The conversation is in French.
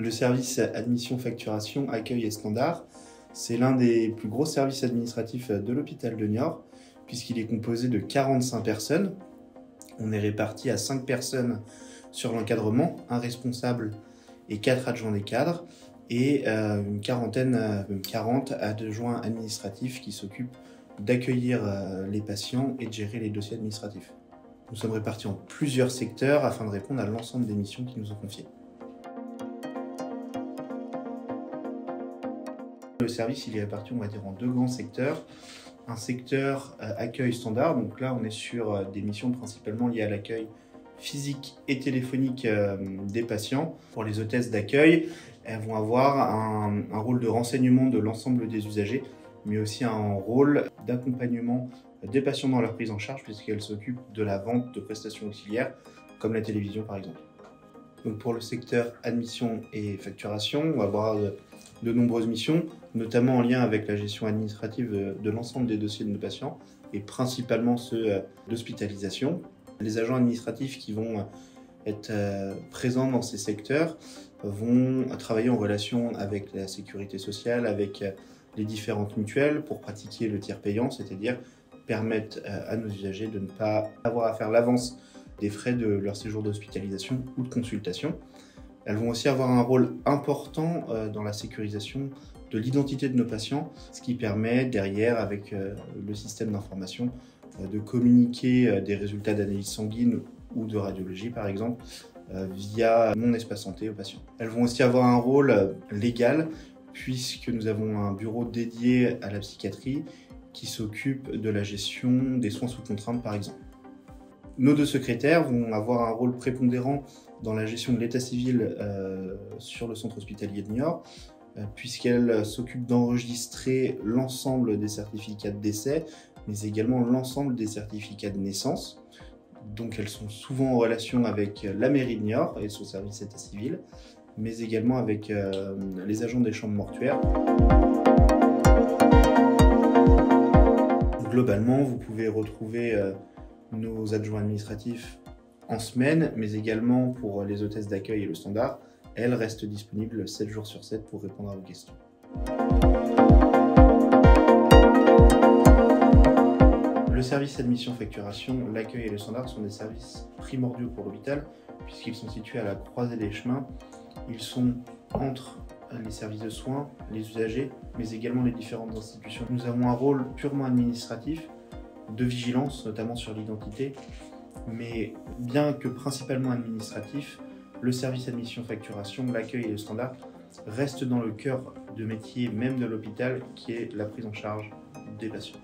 Le service admission facturation, accueil et standard, c'est l'un des plus gros services administratifs de l'hôpital de Niort, puisqu'il est composé de 45 personnes. On est répartis à 5 personnes sur l'encadrement, un responsable et 4 adjoints des cadres, et une 40 adjoints administratifs qui s'occupent d'accueillir les patients et de gérer les dossiers administratifs. Nous sommes répartis en plusieurs secteurs afin de répondre à l'ensemble des missions qui nous sont confiées. Le service il est réparti, on va dire, en deux grands secteurs. Un secteur accueil standard, donc là on est sur des missions principalement liées à l'accueil physique et téléphonique des patients. Pour les hôtesses d'accueil, elles vont avoir un rôle de renseignement de l'ensemble des usagers, mais aussi un rôle d'accompagnement des patients dans leur prise en charge, puisqu'elles s'occupent de la vente de prestations auxiliaires, comme la télévision par exemple. Donc pour le secteur admission et facturation, on va avoir de nombreuses missions, notamment en lien avec la gestion administrative de l'ensemble des dossiers de nos patients, et principalement ceux d'hospitalisation. Les agents administratifs qui vont être présents dans ces secteurs vont travailler en relation avec la sécurité sociale, avec les différentes mutuelles pour pratiquer le tiers payant, c'est-à-dire permettre à nos usagers de ne pas avoir à faire l'avance des frais de leur séjour d'hospitalisation ou de consultation. Elles vont aussi avoir un rôle important dans la sécurisation de l'identité de nos patients, ce qui permet derrière, avec le système d'information, de communiquer des résultats d'analyse sanguine ou de radiologie par exemple, via Mon Espace Santé aux patients. Elles vont aussi avoir un rôle légal, puisque nous avons un bureau dédié à la psychiatrie qui s'occupe de la gestion des soins sous contrainte par exemple. Nos deux secrétaires vont avoir un rôle prépondérant dans la gestion de l'état civil sur le centre hospitalier de Niort, puisqu'elles s'occupent d'enregistrer l'ensemble des certificats de décès, mais également l'ensemble des certificats de naissance. Donc elles sont souvent en relation avec la mairie de Niort et son service état civil, mais également avec les agents des chambres mortuaires. Globalement, vous pouvez retrouver nos adjoints administratifs en semaine, mais également pour les hôtesses d'accueil et le standard, elles restent disponibles 7 jours sur 7 pour répondre à vos questions. Le service admission facturation, l'accueil et le standard sont des services primordiaux pour l'hôpital, puisqu'ils sont situés à la croisée des chemins. Ils sont entre les services de soins, les usagers, mais également les différentes institutions. Nous avons un rôle purement administratif, de vigilance, notamment sur l'identité, mais bien que principalement administratif, le service admission facturation, l'accueil et le standard restent dans le cœur de métier même de l'hôpital, qui est la prise en charge des patients.